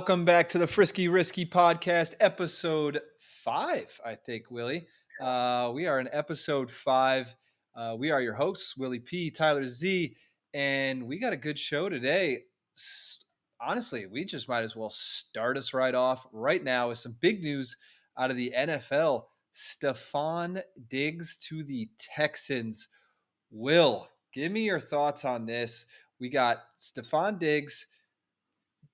Welcome back to the Frisky Risky podcast, episode 5, I think, Willie. We are in episode 5. We are your hosts, Willie P, Tyler Z, and we got a good show today. Honestly, we just might as well start us right off right now with some big news out of the NFL. Stephon Diggs to the Texans. Will, give me your thoughts on this. We got Stephon Diggs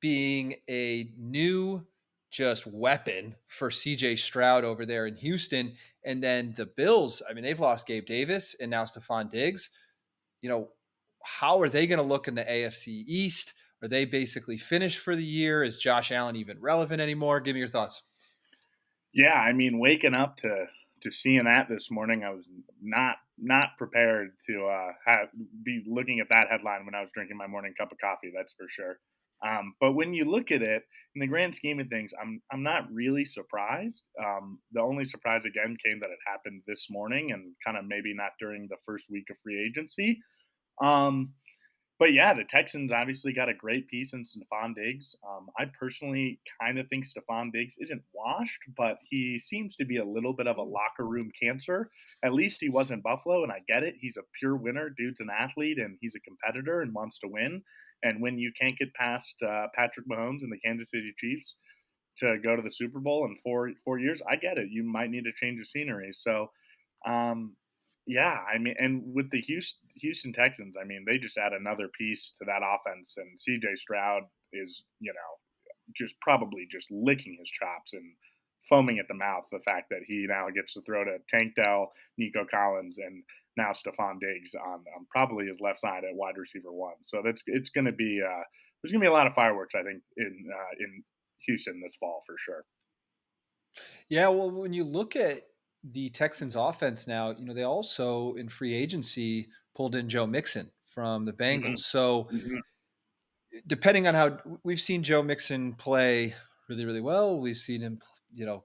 being a new just weapon for CJ Stroud over there in Houston. And then the Bills, I mean, they've lost Gabe Davis and now Stephon Diggs. You know, how are they going to look in the AFC East? Are they basically finished for the year? Is Josh Allen even relevant anymore? Give me your thoughts. Yeah, I mean, waking up to seeing that this morning, I was not prepared to be looking at that headline when I was drinking my morning cup of coffee. That's for sure. But when you look at it in the grand scheme of things, I'm not really surprised. The only surprise again came that it happened this morning, and kind of maybe not during the first week of free agency. Um, but yeah, the Texans obviously got a great piece in Stephon Diggs. I personally kind of think Stephon Diggs isn't washed, but he seems to be a little bit of a locker room cancer. At least he was in Buffalo, and I get it. He's a pure winner. Dude's an athlete, and he's a competitor and wants to win. And when you can't get past Patrick Mahomes and the Kansas City Chiefs to go to the Super Bowl in four years, I get it. You might need a change of scenery. So um, yeah, I mean, and with the Houston Texans, I mean, they just add another piece to that offense, and CJ Stroud is, just probably just licking his chops and foaming at the mouth. The fact that he now gets to throw to Tank Dell, Nico Collins, and now Stephon Diggs on probably his left side at wide receiver one. So it's going to be there's going to be a lot of fireworks, I think, in Houston this fall for sure. Yeah, well, when you look at the Texans offense now, they also in free agency pulled in Joe Mixon from the Hmm. Bengals. So Hmm. depending on how we've seen Joe Mixon play really, really well, we've seen him,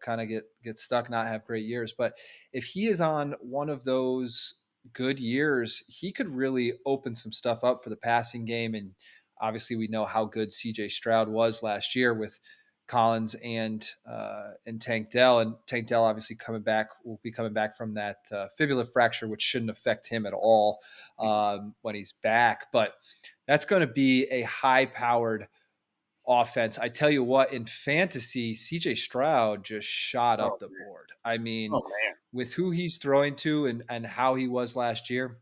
kind of get stuck, not have great years. But if he is on one of those good years, he could really open some stuff up for the passing game. And obviously, we know how good CJ Stroud was last year with Collins and Tank Dell. And Tank Dell obviously will be coming back from that fibula fracture, which shouldn't affect him at all when he's back. But that's going to be a high-powered offense. I tell you what, in fantasy, CJ Stroud just shot Oh up the man. board. I mean, Oh man. with who he's throwing to and how he was last year,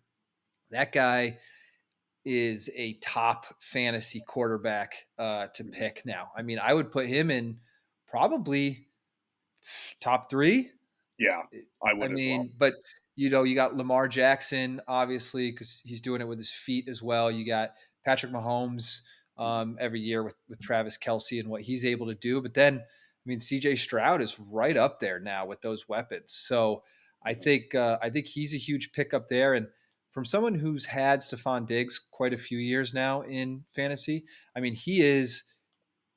that guy is a top fantasy quarterback to Mhm. pick now. I mean, I would put him in probably top 3. Yeah, I I would as well. mean, but you got Lamar Jackson, obviously, because he's doing it with his feet as well. You got Patrick Mahomes Mhm. every year with Travis Kelsey and what he's able to do. But then, I mean, CJ Stroud is right up there now with those weapons. So Mhm. I think he's a huge pickup there. And from someone who's had Stephon Diggs quite a few years now in fantasy, I mean, he is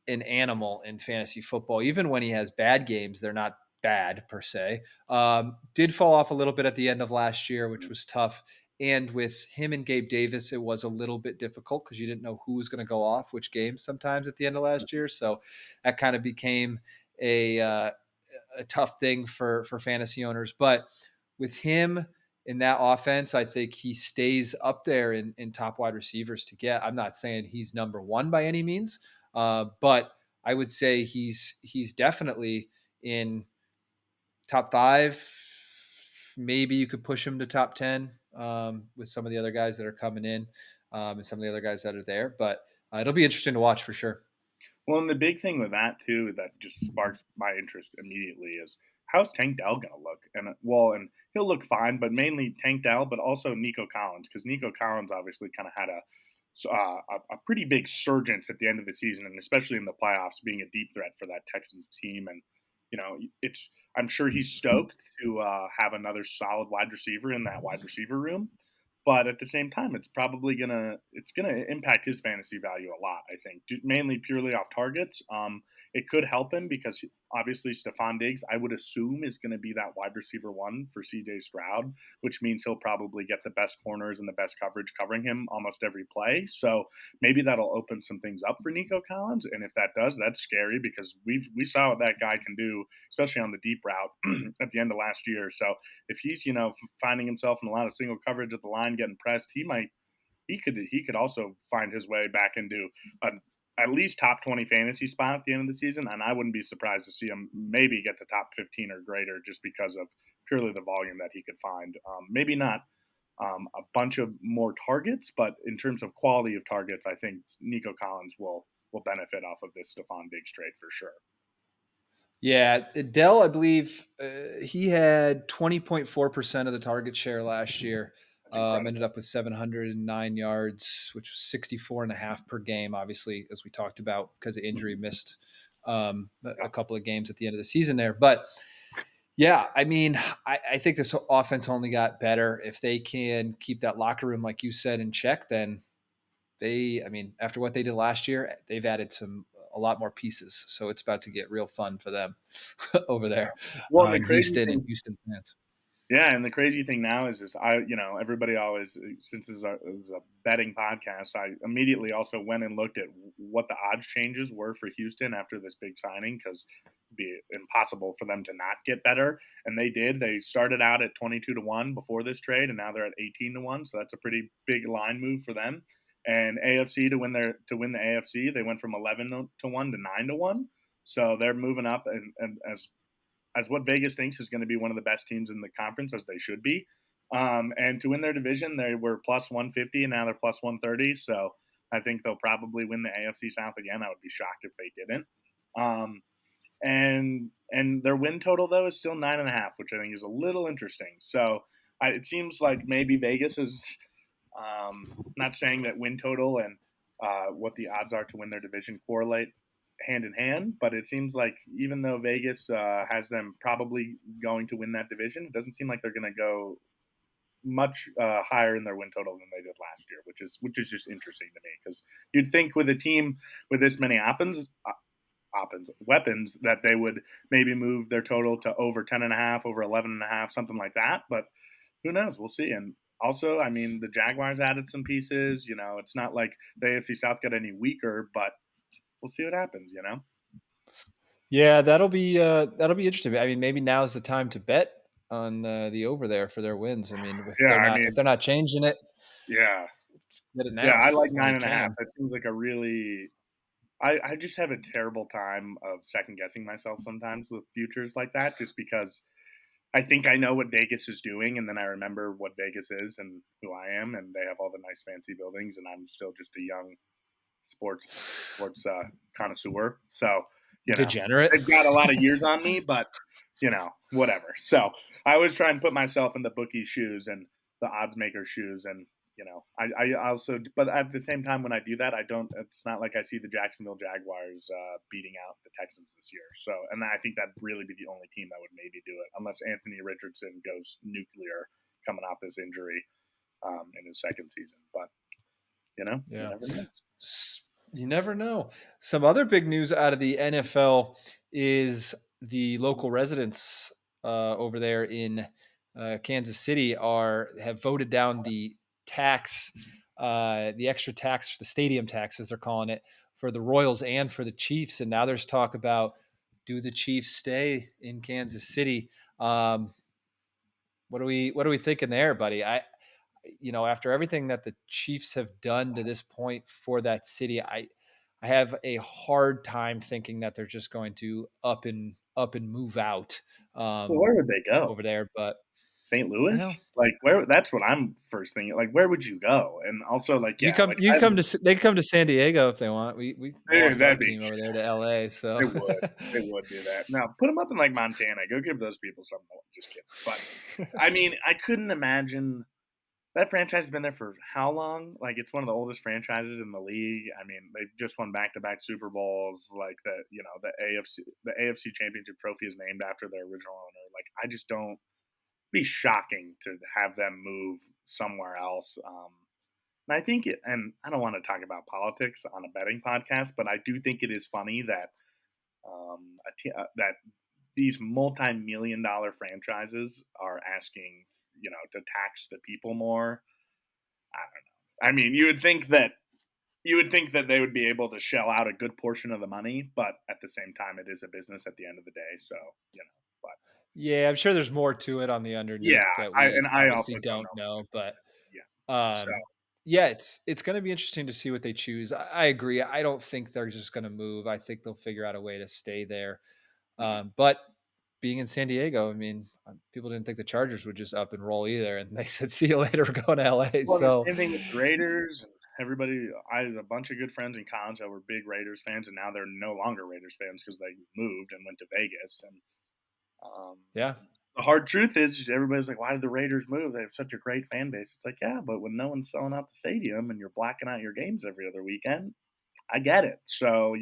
an animal in fantasy football. Even when he has bad games, they're not bad per se. Did fall off a little bit at the end of last year, which Mhm. was tough. And with him and Gabe Davis, it was a little bit difficult because you didn't know who was going to go off which game sometimes at the end of last year. So that kind of became a tough thing for fantasy owners. But with him in that offense, I think he stays up there in top wide receivers to get. I'm not saying he's number one by any means, but I would say he's definitely in top 5. Maybe you could push him to top 10 with some of the other guys that are coming in and some of the other guys that are there. But it'll be interesting to watch for sure. Well, and the big thing with that too that just sparks my interest immediately is how's Tank Dell going to look? And he'll look fine, but mainly Tank Dell, but also Nico Collins because Nico Collins obviously kind of had a pretty big surgence at the end of the season, and especially in the playoffs, being a deep threat for that Texans team. And it's I'm sure he's stoked to have another solid wide receiver in that wide receiver room. But at the same time, it's gonna impact his fantasy value a lot. I think mainly purely off targets. it could help him because obviously Stephon Diggs, I would assume, is going to be that wide receiver one for CJ Stroud, which means he'll probably get the best corners and the best coverage covering him almost every play. So maybe that'll open some things up for Nico Collins. And if that does, that's scary because we saw what that guy can do, especially on the deep route at the end of last year. So if he's, finding himself in a lot of single coverage at the line, getting pressed, he could also find his way back into a at least top 20 fantasy spot at the end of the season, and I wouldn't be surprised to see him maybe get to top 15 or greater just because of purely the volume that he could find. Maybe not a bunch of more targets, but in terms of quality of targets, I think Nico Collins will benefit off of this Stephon Diggs trade for sure. Yeah, Dell, I believe he had 20.4% of the target share last year. That's incredible. Ended up with 709 yards, which was 64 and a half per game. Obviously, as we talked about, because of injury, missed a couple of games at the end of the season there. But yeah, I mean, I think this offense only got better. If they can keep that locker room, like you said, in check, then after what they did last year, they've added a lot more pieces. So it's about to get real fun for them over there Well, and the in crazy Houston and thing Houston fans. Yeah, and the crazy thing now is everybody always, since this is a betting podcast, I immediately also went and looked at what the odds changes were for Houston after this big signing because it'd be impossible for them to not get better, and they did. They started out at 22-1 before this trade, and now they're at 18-1. So that's a pretty big line move for them. And AFC to win the AFC, they went from 11-1 to 9-1. So they're moving up, and as what Vegas thinks is going to be one of the best teams in the conference, as they should be. And to win their division, they were plus 150, and now they're plus 130. So I think they'll probably win the AFC South again. I would be shocked if they didn't. And their win total though is still 9.5, which I think is a little interesting. So it seems like maybe Vegas is not saying that win total and what the odds are to win their division correlate hand in hand, but it seems like even though Vegas has them probably going to win that division, it doesn't seem like they're going to go much higher in their win total than they did last year, which is just interesting to me because you'd think with a team with this many weapons that they would maybe move their total to over 10.5, over 11.5, something like that. But who knows? We'll see. And also, I mean, the Jaguars added some pieces. It's not like the AFC South got any weaker, but we'll see what happens. Yeah, that'll be interesting. I mean, maybe now's the time to bet on the over there for their wins. I mean, if Yeah, they're I not if mean, they're not changing it, yeah, get it yeah. now I like while nine you and a half. can. That seems like a really. I just have a terrible time of second guessing myself sometimes with futures like that, just because I think I know what Vegas is doing, and then I remember what Vegas is and who I am, and they have all the nice fancy buildings, and I'm still just a young sports connoisseur. So Degenerate. they've got a lot of years on me, but whatever. So I always try and put myself in the bookie's shoes and the odds maker's shoes, and I also, but at the same time, when I do that, I don't. It's not like I see the Jacksonville Jaguars beating out the Texans this year. So, and I think that'd really be the only team that would maybe do it, unless Anthony Richardson goes nuclear coming off this injury in his second season. But you Yeah. never know. You never know. Some other big news out of the NFL is the local residents over there in Kansas City have voted down the extra tax, the stadium tax, as they're calling it, for the Royals and for the Chiefs. And now there's talk about, do the Chiefs stay in Kansas City? What are we thinking there, buddy? After everything that the Chiefs have done to this point for that city, I have a hard time thinking that they're just going to up and move out Well, where would they go? over there. But St. Louis? well, Like where? That's what I'm first thinking. Like where would you go? And also like you yeah, come like you come to they come to San Diego if they want. We dude, lost our that'd be team over there to LA, so they would do that. Now put them up in like Montana. Go give those people something. Just kidding. But I mean, I couldn't imagine that franchise has been there for how long? Like it's one of the oldest franchises in the league. I mean, they've just won back-to-back Super Bowls. Like the AFC Championship trophy is named after their original owner. Like I just don't be shocking to have them move somewhere else. And I think and I don't want to talk about politics on a betting podcast, but I do think it is funny that that these multi-million-dollar franchises are asking, to tax the people more. I don't know. I mean, you would think that they would be able to shell out a good portion of the money, but at the same time, it is a business at the end of the day. So, but Yeah, I'm sure there's more to it on the yeah, underneath that I we and I obviously also don't don't know. know, but Yeah. So, um, yeah, it's going to be interesting to see what they choose. I agree. I don't think they're just going to move. I think they'll figure out a way to stay there. mhm. But being in San Diego, I mean, people didn't think the Chargers would just up and roll either, and they said, "See you later, we're going to LA." Well, and the So same thing with the Raiders and everybody. I had a bunch of good friends in college that were big Raiders fans, and now they're no longer Raiders fans because they moved and went to Vegas. And um, yeah, the hard truth is, everybody's like, "Why did the Raiders move? They have such a great fan base." It's like, yeah, but when no one's selling out the stadium and you're blacking out your games every other weekend, I get it. So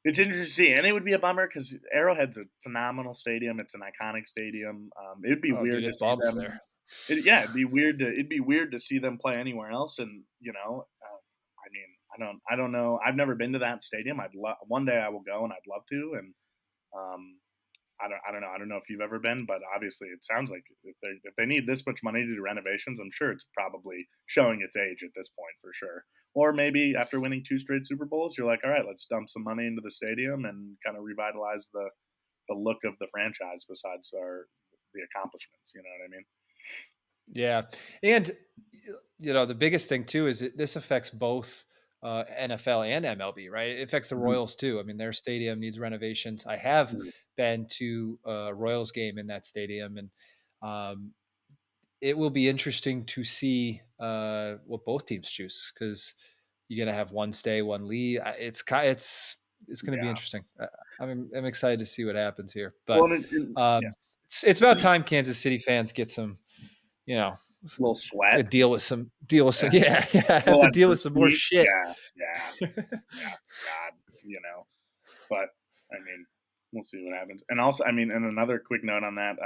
it's interesting to see, and it would be a bummer because Arrowhead's a phenomenal stadium. It's an iconic stadium. It'd be oh dude, weird to it see bumps there. them. Yeah, it'd be weird to see them play anywhere else. And I mean, I don't know. I've never been to that stadium. One day I will go, and I'd love to. And um, I don't know. I don't know if you've ever been, but obviously it sounds like if they need this much money to do renovations, I'm sure it's probably showing its age at this point for sure. Or maybe after winning two straight Super Bowls, you're like, all right, let's dump some money into the stadium and kind of revitalize the look of the franchise. Besides the accomplishments, you know what I mean? Yeah, and the biggest thing too is this affects both NFL and MLB, right? It affects the Mhm, Royals too. I mean, their stadium needs renovations. I have mhm. been to a Royals game in that stadium, and um, it will be interesting to see what both teams choose because you're gonna have one stay, one leave. It's going to be Yeah. interesting. I'm excited to see what happens here, but Well, yeah, it's about time Kansas City fans get some, you know, a little sweat. deal with some. Yeah. Yeah, yeah. Have Well, to that deal with first some more week. shit. Yeah, yeah, yeah. God, But I mean, we'll see what happens. And also, I mean, and another quick note on that.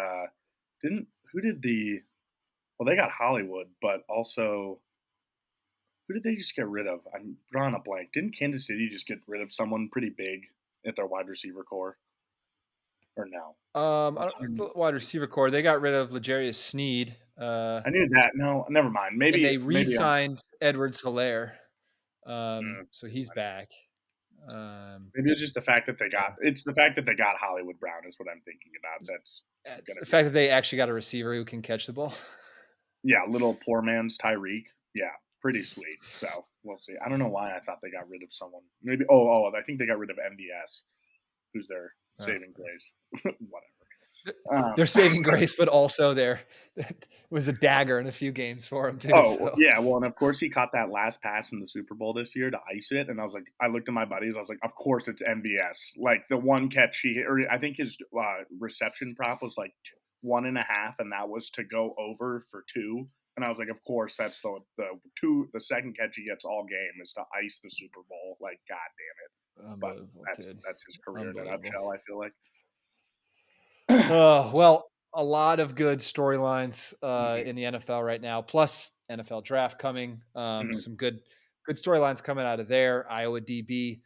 Didn't who did the? Well, they got Hollywood, but also who did they just get rid of? I'm drawing a blank. Didn't Kansas City just get rid of someone pretty big at their wide receiver core? Or no? I don't, wide receiver core. They got rid of L'Jarius Sneed, I knew that. No, never mind. and Maybe they maybe I'm. re-signed Edwards Hilaire. Mm, So he's back. Um, maybe it's just the fact that they got. yeah. It's the fact that they got Hollywood Brown is what I'm thinking about. That's It's gonna the be fact that they actually got a receiver who can catch the ball. yeah, little poor man's Tyreek. Yeah, pretty sweet. So we'll see. I don't know why I thought they got rid of someone. Maybe I think they got rid of MVS, who's their Oh. saving grace. Whatever. They're Um, saving grace, but also there was a dagger in a few games for him too. oh So yeah, well, and of course he caught that last pass in the Super Bowl this year to ice it, and I was like, I looked at my buddies, I was like, of course it's MVS. Like the one catch he hit, or I think his reception prop was like 1.5, and that was to go over for two. And I was like, of course, that's the second catch he gets all game is to ice the Super Bowl. Like, god damn it! But unbelievable, that's dude. that's his career in a Unbelievable. nutshell. I feel like. Oh, well, a lot of good storylines Mhm, in the NFL right now, plus NFL draft coming. mhm, Some good storylines coming out of there. Iowa DB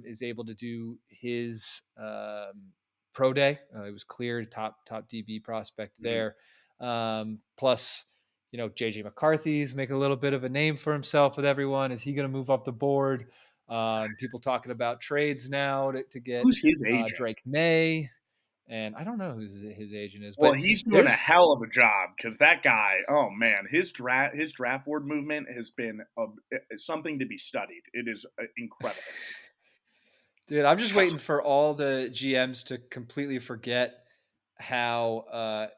is able to do his pro day. He was cleared top DB prospect mhm. there. Plus, JJ McCarthy's making a little bit of a name for himself with everyone. Is he going to move up the board? People talking about trades now to get Who's his agent? Drake May, and I don't know who his agent is, Well, but he's doing a there's hell of a job because that guy, oh man, his draft board movement has been something to be studied. It is incredible. dude, I'm just waiting for all the GMs to completely forget how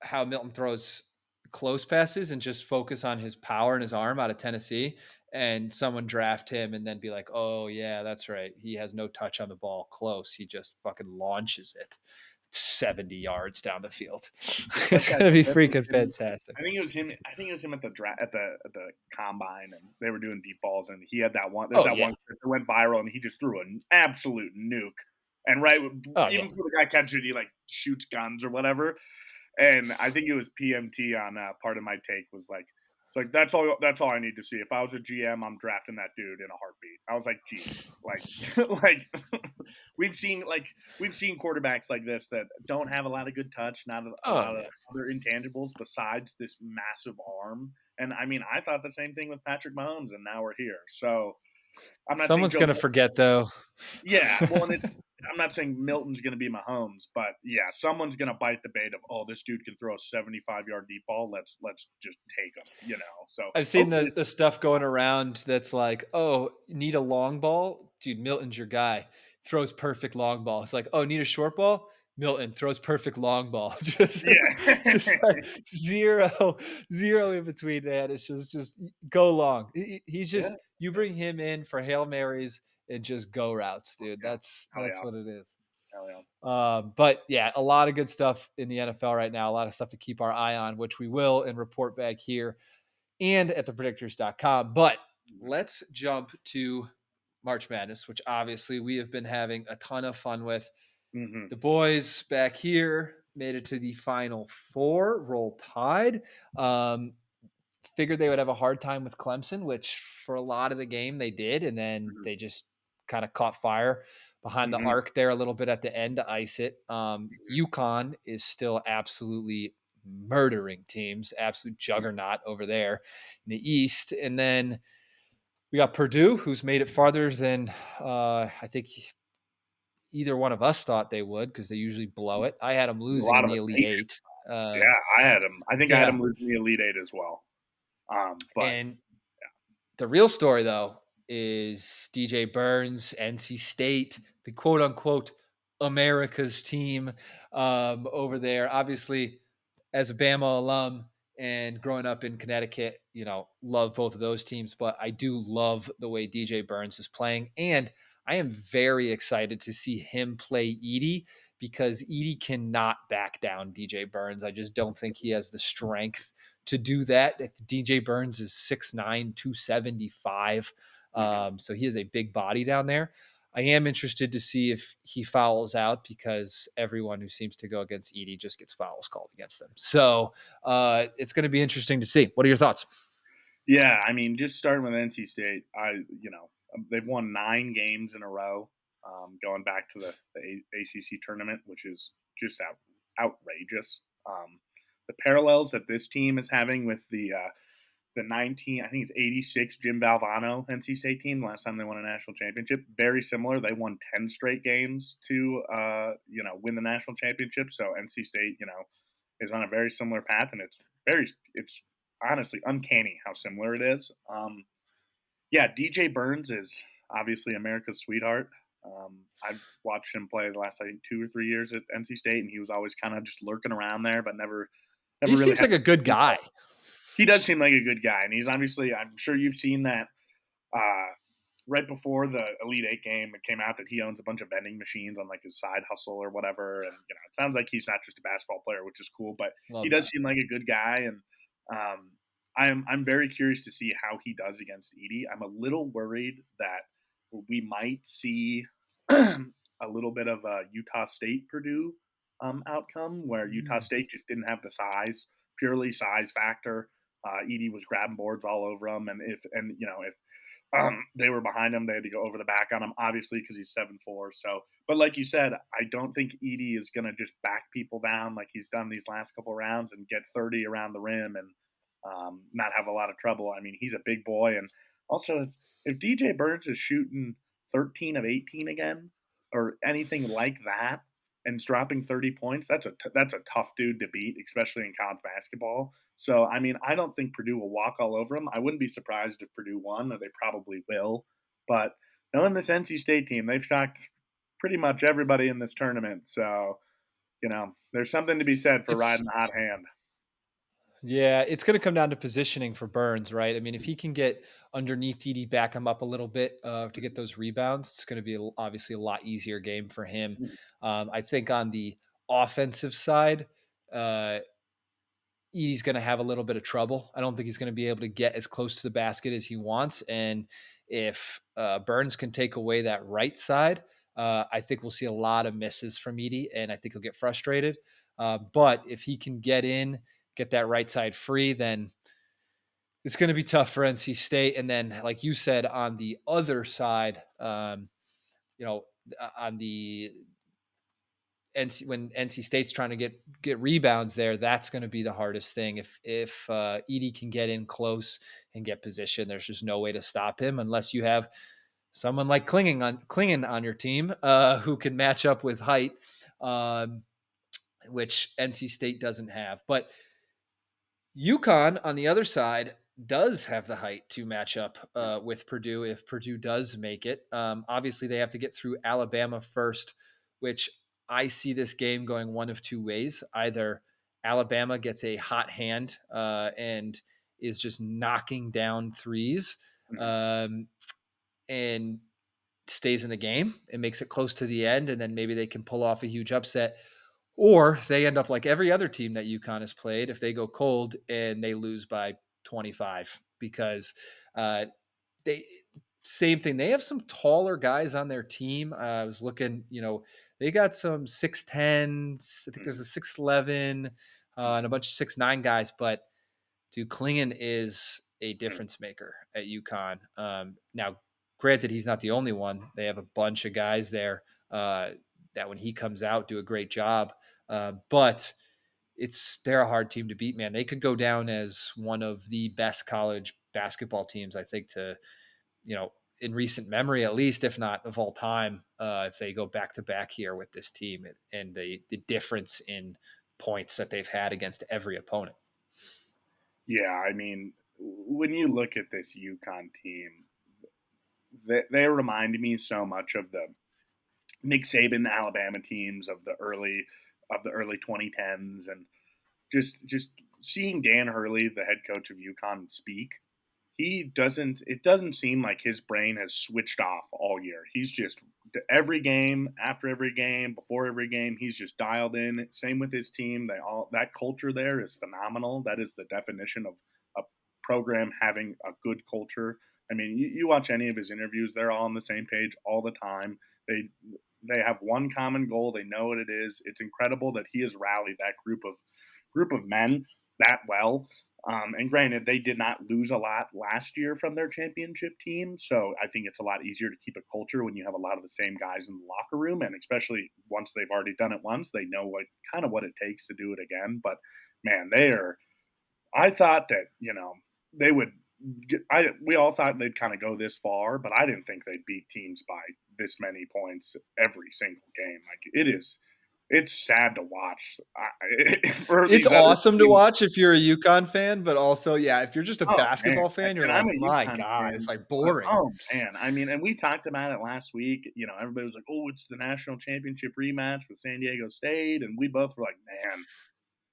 how Milton throws close passes and just focus on his power and his arm out of Tennessee, and someone draft him and then be like, "Oh yeah, that's right. He has no touch on the ball close. He just fucking launches it 70 yards down the field." What's that It's guy? gonna be That was freaking him. fantastic. I think it was him. I think it was him at the draft at the combine, and they were doing deep balls, and he had that one. There's Oh that yeah. one clip that went viral, and he just threw an absolute nuke. And right, Oh yeah. even before the guy catches it, he like shoots guns or whatever. And I think it was PMT on part of my take was like, it's like that's all I need to see. If I was a GM, I'm drafting that dude in a heartbeat. I was like, Jesus, like we've seen quarterbacks like this that don't have a lot of good touch, not a Oh lot of yeah. other intangibles besides this massive arm. And I mean, I thought the same thing with Patrick Mahomes, and now we're here. So I'm not saying Someone's Joe. gonna forget though. Yeah, well, and it's I'm not saying Milton's going to be Mahomes, but yeah, someone's going to bite the bait of, oh, this dude can throw a 75-yard deep ball. Let's just take him, you know. So I've seen hopefully, the stuff going around that's like, "Oh, need a long ball? Dude, Milton's your guy. Throws perfect long ball." It's like, "Oh, need a short ball? Milton throws perfect long ball." Just yeah, like zero in between, man. It's just go long. He's yeah, just you bring him in for Hail Marys and just go routes, dude. yeah, hell That's yeah, what it is. hell yeah. But yeah, a lot of good stuff in the NFL right now, a lot of stuff to keep our eye on, which we will and report back here and at thepredictors.com. But let's jump to March Madness, which obviously we have been having a ton of fun with. Mm-hmm. The boys back here made it to the final four, roll tide. Um, Figured they would have a hard time with Clemson, which for a lot of the game they did. And then Mm-hmm. they just kind of caught fire behind the Mm-hmm. arc there a little bit at the end to ice it. Mm-hmm. UConn is still absolutely murdering teams, absolute juggernaut over there in the East. And then we got Purdue, who's made it farther than I think either one of us thought they would because they usually blow it. I had them A losing lot in of the Elite emotion. Eight. Uh, Yeah, I had him. I think I had yeah. him losing the Elite Eight as well. But And the real story, though, is DJ Burns, NC State, the quote unquote America's team over there. Obviously, as a Bama alum and growing up in Connecticut, love both of those teams, but I do love the way DJ Burns is playing. And I am very excited to see him play Edie because Edie cannot back down DJ Burns. I just don't think he has the strength to do that. If DJ Burns is 6'9, 275. mhm. So he has a big body down there. I am interested to see if he fouls out because everyone who seems to go against Edie just gets fouls called against them. So it's going to be interesting to see. What are your thoughts? Yeah, I mean, just starting with NC State, they've won 9 games in a row, going back to the ACC tournament, which is just outrageous. The parallels that this team is having with the 19, I think it's 86 Jim Valvano NC State team last time they won a national championship, very similar. They won 10 straight games to win the national championship. So NC State, is on a very similar path, and it's honestly uncanny how similar it is. Yeah, DJ Burns is obviously America's sweetheart. I've watched him play the last, I think, 2 or 3 years at NC State, and he was always kind of just lurking around there, but never He really seems had. like a good guy. He does seem like a good guy, and he's obviously. I'm sure you've seen that uh, right before the Elite Eight game. It came out that he owns a bunch of vending machines on like his side hustle or whatever, and it sounds like he's not just a basketball player, which is cool, but he Love does that. seem like a good guy, and um, I'm very curious to see how he does against Edie. I'm a little worried that we might see a little bit of a Utah State Purdue outcome where Utah Mm. State just didn't have the size, purely size factor. Edie was grabbing boards all over him, and if they were behind him, they had to go over the back on him, obviously because he's 7'4". So, but like you said, I don't think Edie is going to just back people down like he's done these last couple rounds and get 30 around the rim and not have a lot of trouble. I mean, he's a big boy, and also if DJ Burns is shooting 13 of 18 again or anything like that and dropping 30 points, that's a tough dude to beat, especially in college basketball. So, I mean, I don't think Purdue will walk all over them. I wouldn't be surprised if Purdue won, or they probably will. But knowing this NC State team, they've shocked pretty much everybody in this tournament. So, there's something to be said for It's riding the hot hand. Yeah, it's going to come down to positioning for Burns, right? I mean, if he can get underneath TD, back him up a little bit to get those rebounds, it's going to be obviously a lot easier game for him. I think on the offensive side, uh, Edie's going to have a little bit of trouble. I don't think he's going to be able to get as close to the basket as he wants. And if Burns can take away that right side, I think we'll see a lot of misses from Edie, and I think he'll get frustrated. But if he can get that right side free, then it's going to be tough for NC State. And then, like you said, on the other side, you know, on the NC when NC State's trying to get rebounds there, that's going to be the hardest thing. If Edie can get in close and get position, there's just no way to stop him unless you have someone like clinging on your team who can match up with height, um, which NC State doesn't have. But UConn on the other side does have the height to match up Yeah. with Purdue if Purdue does make it. Obviously, they have to get through Alabama first, which I see this game going one of two ways. Either Alabama gets a hot hand and is just knocking down threes Mhm. um, and stays in the game and makes it close to the end, and then maybe they can pull off a huge upset. Or they end up like every other team that UConn has played, if they go cold and they lose by 25 because they same thing. They have some taller guys on their team. I was looking, they got some 6'10. I think there's Mhm. a 6'11 and a Mhm. bunch of 6'9 guys, but dude, Klingon is a Mhm. difference maker at UConn. Now, granted, he's not the only one. They have a bunch of guys there that when he comes out, do a great job. But they're a hard team to beat, man. They could go down as one of the best college basketball teams, I think, in recent memory, at least, if not of all time, if they go back to back here with this team and the difference in points that they've had against every opponent. Yeah, I mean, when you look at this UConn team, they remind me so much of the Nick Saban Alabama teams of the early 2010s, and just seeing Dan Hurley, the head coach of UConn, speak. He doesn't. It doesn't seem like his brain has switched off all year. He's just every game, after every game, before every game, he's just dialed in. Same with his team. That culture there is phenomenal. That is the definition of a program having a good culture. I mean, you watch any of his interviews; they're all on the same page all the time. They have one common goal. They know what it is. It's incredible that he has rallied that group of men that well. And granted, they did not lose a lot last year from their championship team, so I think it's a lot easier to keep a culture when you have a lot of the same guys in the locker room, and especially once they've already done it once, they know what it takes to do it again. But man, they are. I thought that they would. We all thought they'd kind of go this far, but I didn't think they'd beat teams by this many points every single game. Like it's sad to watch for It's these other awesome to teams. watch if you're a UConn fan, but also, yeah, if you're just a Oh man, basketball fan, you're and I'm like, a my UConn God, it's fan, like but boring. oh man, I mean, and we talked about it last week. Everybody was like, "Oh, it's the national championship rematch with San Diego State," and we both were like, "Man,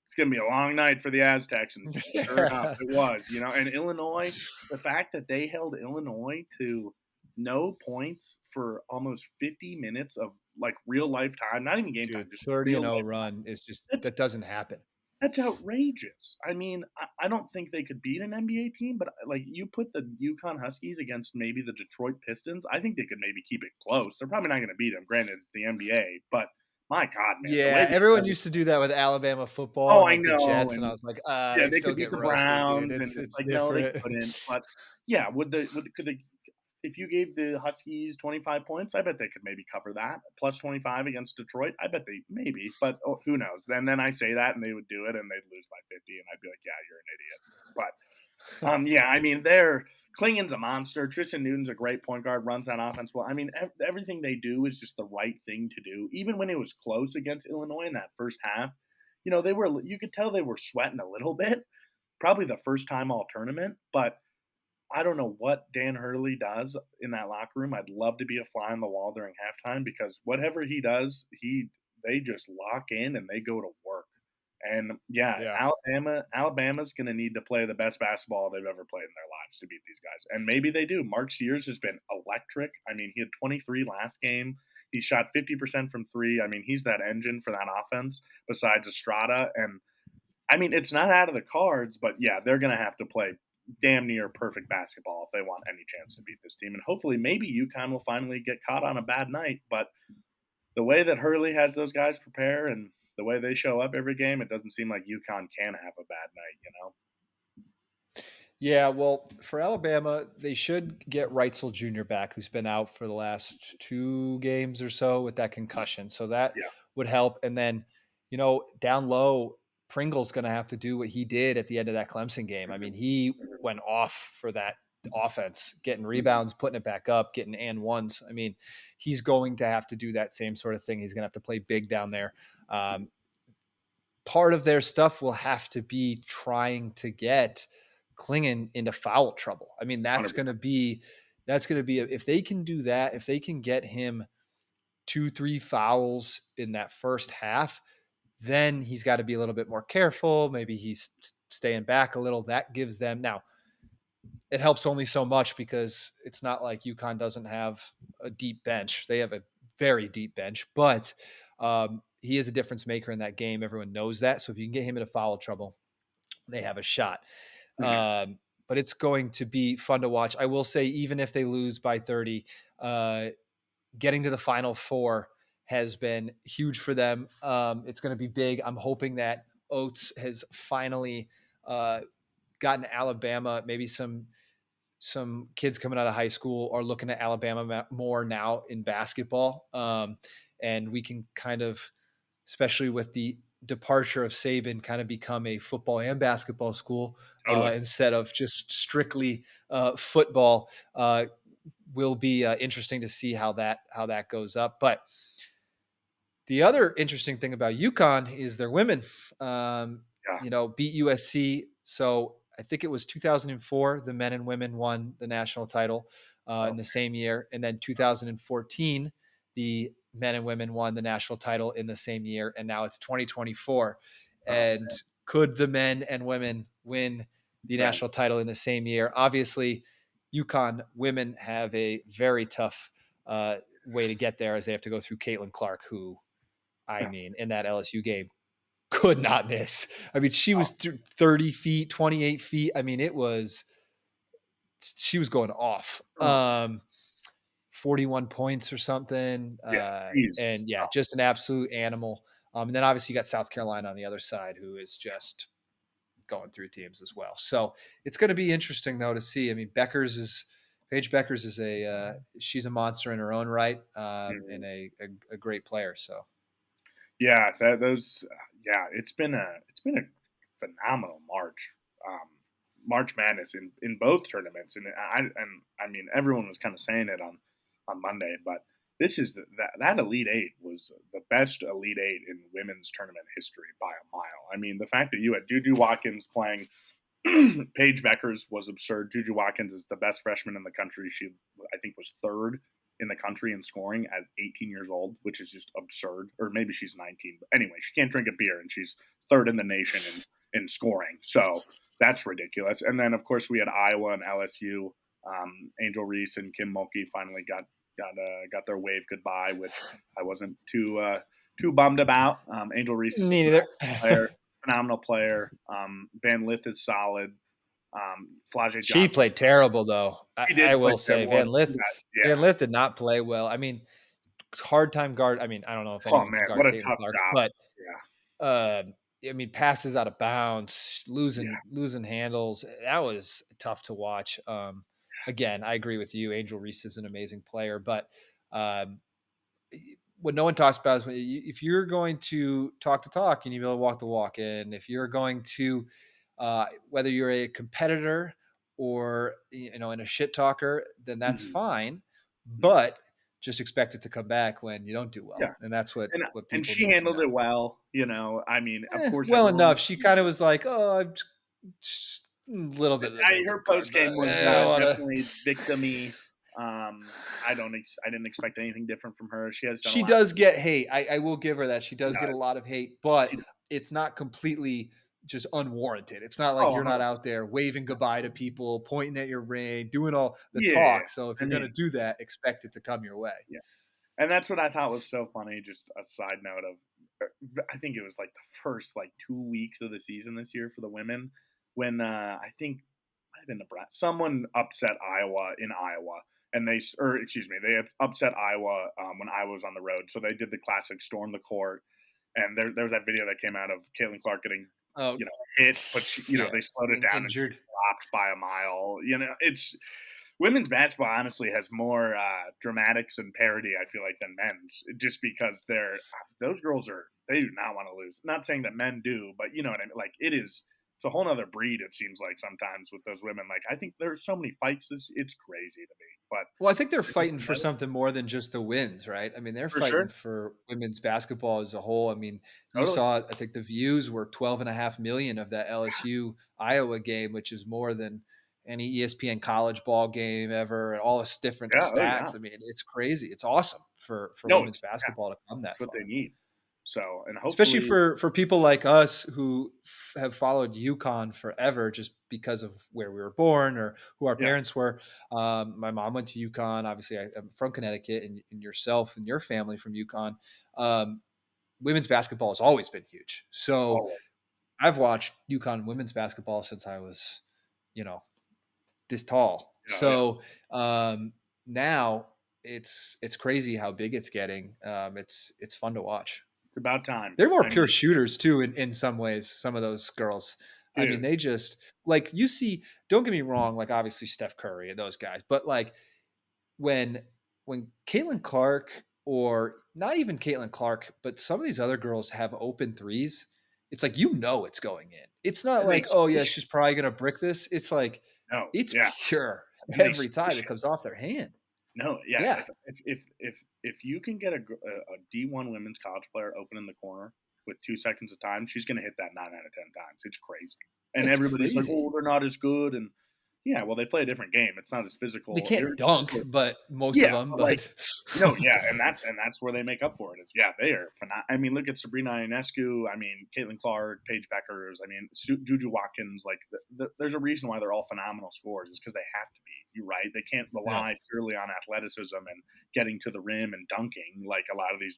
it's gonna be a long night for the Aztecs," and sure enough, Yeah, it was. And Illinois, the fact that they held Illinois to no points for almost 50 minutes of like real life time, not even game time, dude, just 30 real and 0 life run is just time. that doesn't happen. That's outrageous. I mean, I don't think they could beat an NBA team, but like you put the UConn Huskies against maybe the Detroit Pistons, I think they could maybe keep it close. They're probably not going to beat them. Granted, it's the NBA, but my God, man, the way Yeah, these everyone guys. used to do that with Alabama football Oh, and I like the know, Jets, and I and was like, yeah, they they still could beat get the roasted, dude. Browns, and It's it's it's like no, they different. couldn't. But yeah, could they? If you gave the Huskies 25 points, I bet they could maybe cover that. Plus 25 against Detroit, I bet they maybe, but who knows? Then I say that and they would do it and they'd lose by 50, and I'd be like, yeah, you're an idiot. But yeah, I mean, Klingon's a monster. Tristan Newton's a great point guard, runs that offense well. I mean, everything they do is just the right thing to do. Even when it was close against Illinois in that first half, you could tell they were sweating a little bit. Probably the first time all tournament, but I don't know what Dan Hurley does in that locker room. I'd love to be a fly on the wall during halftime because whatever he does, they just lock in and they go to work. And yeah, Yeah. Alabama's going to need to play the best basketball they've ever played in their lives to beat these guys. And maybe they do. Mark Sears has been electric. I mean, he had 23 last game. He shot 50% from 3. I mean, he's that engine for that offense besides Estrada, and I mean, it's not out of the cards, but yeah, they're going to have to play damn near perfect basketball if they want any chance to beat this team. And hopefully, maybe UConn will finally get caught on a bad night. But the way that Hurley has those guys prepare and the way they show up every game, it doesn't seem like UConn can have a bad night, Yeah, well, for Alabama, they should get Reitzel Jr. back, who's been out for the last 2 games or so with that concussion, so that Yeah. would help, and then, down low, Pringle's gonna have to do what he did at the end of that Clemson game. I Mhm, mean, he mhm, went off for that offense, getting mhm, rebounds, putting it back up, getting and ones. I mean, he's going to have to do that same sort of thing. He's gonna have to play big down there. mhm. Part of their stuff will have to be trying to get Klingon into foul trouble. I mean, that's going to 100%. be if they can do that, if they can get him 2 3 fouls in that first half, then he's got to be a little bit more careful. Maybe he's staying back a little. That gives them now. It helps only so much because it's not like UConn doesn't have a deep bench. They have a very deep bench, but he is a difference maker in that game. Everyone knows that. So if you can get him into foul trouble, they have a shot. Mhm. But it's going to be fun to watch. I will say, even if they lose by 30, uh, getting to the Final Four has been huge for them. It's going to be big. I'm hoping that Oates has finally gotten Alabama, maybe some kids coming out of high school are looking at Alabama more now in basketball. And we can kind of, especially with the departure of Saban, kind of become a football and basketball school Totally. instead of just strictly football. Will be interesting to see how that goes up. But the other interesting thing about UConn is their women. Yeah. Beat USC. So I think it was 2004. The men and women won the national title in the Okay. same year, and then 2014, the men and women won the national title in the same year, and now it's 2024. Oh, And could the men and women win the man. national title in the same year? Obviously, UConn women have a very tough way to get there, as they have to go through Caitlin Clark, who I Yeah. mean, in that LSU game, could not miss. I mean, she Oh, was 30 feet, 28 feet. I mean, she was going off. oh, 41 points or something. yeah. She's And yeah, oh, just an absolute animal. And then obviously you got South Carolina on the other side, who is just going through teams as well. So it's going to be interesting though to see. I mean, Paige Beckers is she's a monster in her own right, and mhm. a great player. So Yeah, yeah, it's been a phenomenal March. March Madness in both tournaments, and I mean everyone was kind of saying it on Monday, but that Elite Eight was the best Elite Eight in women's tournament history by a mile. I mean, the fact that you had Juju Watkins playing Paige Beckers was absurd. Juju Watkins is the best freshman in the country. She, I think, was third in the country in scoring at 18 years old, which is just absurd. Or maybe she's 19. But anyway, she can't drink a beer, and she's third in the nation in scoring. So that's ridiculous. And then, of course, we had Iowa and LSU. Angel Reese and Kim Mulkey finally got their wave goodbye, which I wasn't too bummed about. Angel Reese is a me neither. phenomenal player. Van Lith is solid. Flau'jae She Johnson, played terrible, though. I, he I did play will say terrible. Van And Lith yeah. Van Lith did not play well. I mean, hard time guard. I mean, I don't know if Oh anyone can man, guard what a Caitlin tough Clark, job. but Yeah. uh, I mean, passes out of bounds, Yeah. losing handles. That was tough to watch. Again, I agree with you. Angel Reese is an amazing player, but um, what no one talks about is if you're going to talk the talk, you need to be able to walk the walk. And if you're going to, whether you're a competitor or and a shit talker, then that's Mhm. fine. Mhm. But just expect it to come back when you don't do well, Yeah. and that's what what And people she need to handled know. it well. I mean, of course, Well everyone. enough. She kind of was like, "Oh, I'm just a little bit of a Her victim post card, but game was I don't want to." definitely victimy. I didn't expect anything different from her. She has done a She lot. does get hate. I will give her that. She She does get a does. lot of hate, but She does. it's not completely just unwarranted. It's not like Oh, you're not 100%. out there waving goodbye to people, pointing at your ring, doing all the Yeah, yeah, talk. So if yeah. I you're going to mean, do that, expect it to come your way. yeah. And that's what I thought was so funny. Just a side note of, I think it was like the first like 2 weeks of the season this year for the women when I think might have been Nebraska. Someone upset Iowa in Iowa, and or excuse me, they had upset Iowa when Iowa was on the road. So they did the classic storm the court, and there was that video that came out of Caitlin Clark getting Oh, hit, but yeah, they slowed it down and she injured. dropped by a mile. It's women's basketball honestly has more dramatics and parody. I feel like than men's, just because those girls they do not want to lose. Not saying that men do, but you know what I mean. Like it's a whole other breed. It seems like sometimes with those women. Like I think there's so many fights. It's crazy to me, but Well, I think they're they're just fighting for competitive something more than just the wins, right? I mean, they're for fighting sure. for women's basketball as a whole. I mean, you Totally. saw, I think the views were 12.5 million of that LSU Iowa game, which is more than any ESPN college ball game ever, and all this different Yeah. Oh yeah. stats. I mean, it's crazy. It's awesome for No, women's it's yeah. basketball to come that It's what they far. need. So and Especially hopefully, for people like us who have followed UConn forever just because of where we were born or who our yeah. parents were. My mom went to UConn. Obviously, I'm from Connecticut, and yourself and your family from UConn. Um, Women's basketball has always been huge. So Always. I've watched UConn women's basketball since I was, you know, this tall. Yeah. Yeah. So now it's crazy how big it's getting. It's fun to watch. It's about time. They're more I pure mean, shooters too in some ways, some of those girls. I mean, dude. they just like you see, don't get me wrong, like obviously Steph Curry and those guys, but like when when Caitlin Clark or not even Caitlin Clark, but some of these other girls have open threes, it's like it's going in. It's not And they like, oh yeah, swish. she's probably gonna brick this. It's like No. it's Yeah. pure And they every time swish it it. comes off their hand. No. Yeah. Yeah. If you can get a D1 women's college player open in the corner with 2 seconds of time, she's going to hit that 9 out of 10 times. It's crazy. And It's everybody's like, crazy. oh, they're not as good. And yeah, well, they play a different game. It's not as They physical. can't dunk, but most of Yeah, them, but like but no, yeah, and that's where they make up for it. Is yeah, they are I mean, look at Sabrina Ionescu. I mean, Caitlin Clark, Paige Beckers. I mean, Juju Watkins. Like, there's a reason why they're all phenomenal scorers. Is because they have to be. You're right. They can't yeah. rely purely on athleticism and getting to the rim and dunking like a lot of these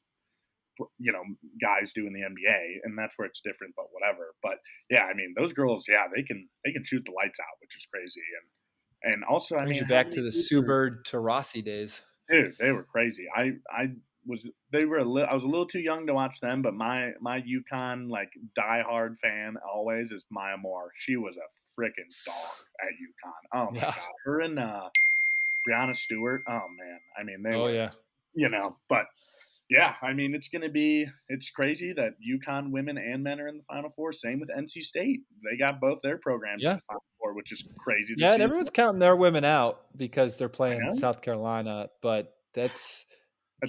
guys do in the NBA, and that's where it's different. But whatever. But yeah, I mean, those girls, yeah, they can shoot the lights out, which is crazy. And also, I Brings mean, you how back to many the dudes are Subird to Rossi days. dude, they were crazy. I was they were I was a little too young to watch them, but my UConn like diehard fan always is Maya Moore. She was a freaking dog at UConn. Oh my Yeah. god, her and Brianna Stewart. Oh man, I mean they Oh were yeah. but yeah, I mean it's crazy that UConn women and men are in the Final Four. Same with NC State. They got both their programs in Yeah. the Final Four, which is crazy to Yeah, and see as everyone's well. counting their women out because they're I playing know South Carolina, but you that's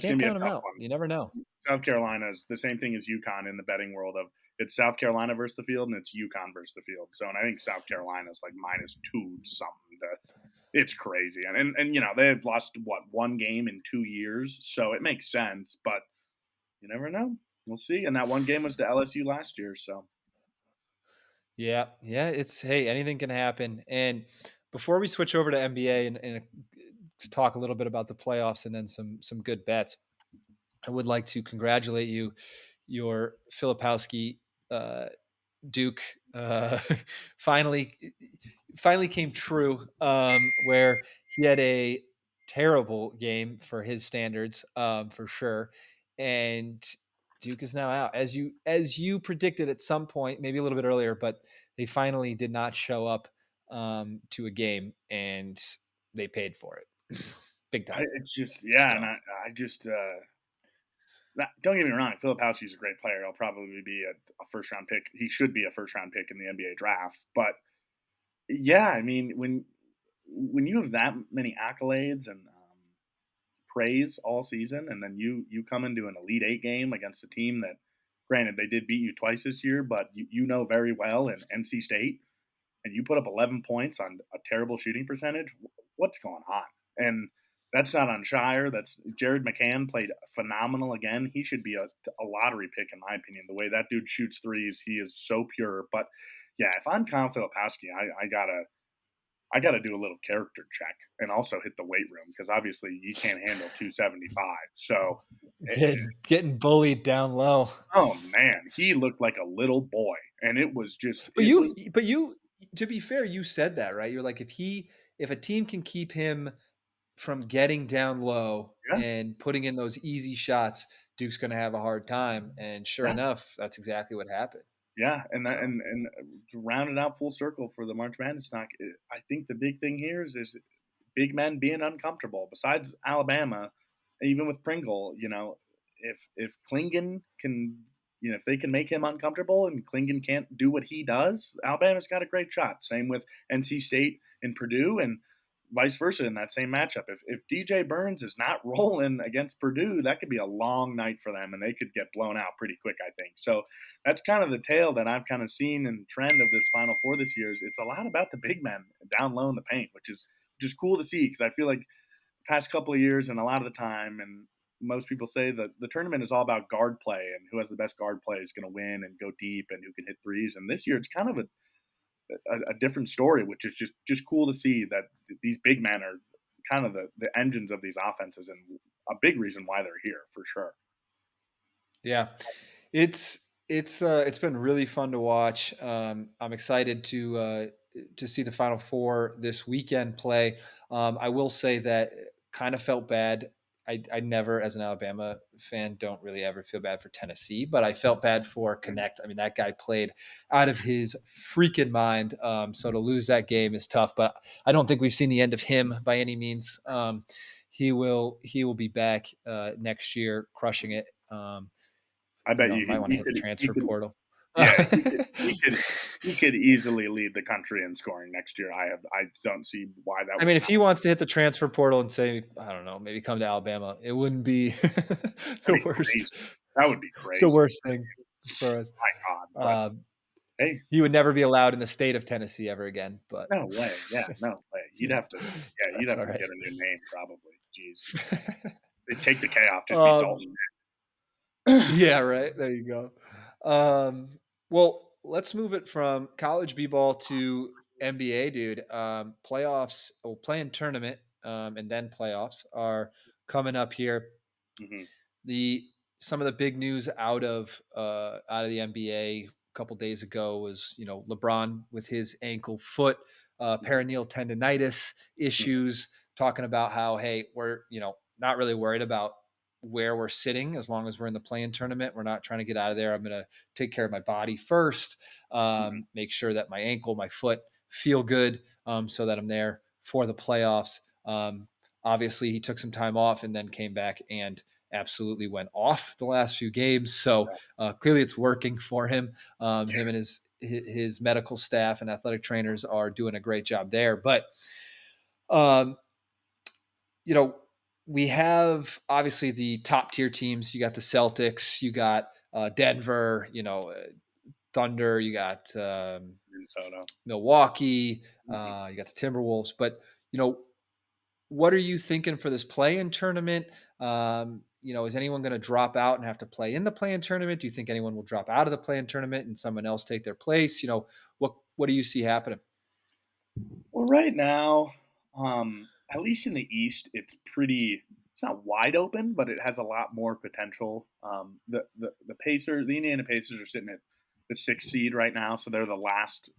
can't gonna be a count them tough out. one. You never know. South Carolina is the same thing as UConn in the betting world of it's South Carolina versus the field and it's UConn versus the field. So, and I think South Carolina is like -2 something. It's crazy, and they've lost one game in 2 years, so it makes sense. But you never know. We'll see. And that one game was to LSU last year, so Yeah. Yeah. It's hey, anything can happen. And before we switch over to NBA and to talk a little bit about the playoffs and then some good bets, I would like to congratulate you. Your Filipowski Duke finally finally came true, where he had a terrible game for his standards, for sure, and Duke is now out as you predicted at some point, maybe a little bit earlier, but they finally did not show up to a game, and they paid for it big time. it's just yeah, and So I just don't get me wrong, Filipowski is a great player. He'll probably be a first round pick. He should be a first round pick in the NBA draft, but yeah, I mean when you have that many accolades and praise all season, and then you come into an Elite Eight game against a team that, granted, they did beat you twice this year, but you know very well in NC State, and you put up 11 points on a terrible shooting percentage. What's going on? And that's not on Shire. That's Jared McCann played phenomenal again. He should be a lottery pick in my opinion. The way that dude shoots threes, he is so pure. But yeah, if I'm Kyle Filipowski, I gotta do a little character check and also hit the weight room because obviously you can't handle 275. So, getting bullied down low. oh man, he looked like a little boy, and But it was to be fair, you said that, right? You're like, if a team can keep him from getting down low yeah, and putting in those easy shots, Duke's going to have a hard time. And sure yeah. enough, that's exactly what happened. Yeah, and that So and to round it out full circle for the March Madness talk, I think the big thing here is big men being uncomfortable. Besides Alabama, even with Pringle, if Klingon can, if they can make him uncomfortable and Klingon can't do what he does, Alabama's got a great shot. Same with NC State and Purdue, and vice versa in that same matchup. If DJ Burns is not rolling against Purdue, that could be a long night for them, and they could get blown out pretty quick, I think. So that's kind of the tale that I've kind of seen and trend of this Final Four this year. Is it's a lot about the big men down low in the paint, which is cool to see because I feel like the past couple of years and a lot of the time, and most people say that the tournament is all about guard play and who has the best guard play is going to win and go deep and who can hit threes. And this year it's kind of a different story, which is just cool to see that these big men are kind of the engines of these offenses and a big reason why they're here for sure. yeah, it's been really fun to watch. I'm excited to see the Final Four this weekend play. I will say that kind of felt bad. I never, as an Alabama fan, don't really ever feel bad for Tennessee, but I felt bad for Connect. I mean, that guy played out of his freaking mind. So to lose that game is tough, but I don't think we've seen the end of him by any means. He will be back next year, crushing it. I bet you Might want to he hit the could he transfer could portal. yeah, he could easily lead the country in scoring next year. I don't see why that I would mean, if not. he wants to hit the transfer portal and say, I don't know, maybe come to Alabama, it wouldn't be That'd the be worst, crazy. That would be the crazy. worst thing for us. My God. But Um, hey, he would never be allowed in the state of Tennessee ever again, but no way. Yeah, no way. you know, You'd that's have all to right. get a new name probably. Jeez. They take the K off, just be um, Dalton. yeah, right. There you go. Well, let's move it from college b-ball to NBA, dude. Playoffs, or playing tournament, and then playoffs are coming up here. Mhm, The Some of the big news out of the NBA a couple days ago was LeBron with his ankle foot mhm, peroneal tendonitis mhm, issues, talking about how, hey, we're not really worried about where we're sitting as long as we're in the playing tournament. We're not trying to get out of there. I'm going to take care of my body first, mhm. make sure that my ankle, my foot feel good, so that I'm there for the playoffs. Obviously, he took some time off and then came back and absolutely went off the last few games. So clearly, it's working for him. Him and his medical staff and athletic trainers are doing a great job there. But um, you know, we have obviously the top tier teams. You got the Celtics. You got Denver. Thunder. You got Minnesota. Milwaukee. Mhm. You got the Timberwolves. But you know, what are you thinking for this play-in tournament? Is anyone going to drop out and have to play in the play-in tournament? Do you think anyone will drop out of the play-in tournament and someone else take their place? What do you see happening? Well, right now, at least in the East, it's not wide open, but it has a lot more potential. The Pacers, the Indiana Pacers are sitting at the sixth seed right now, so they're the last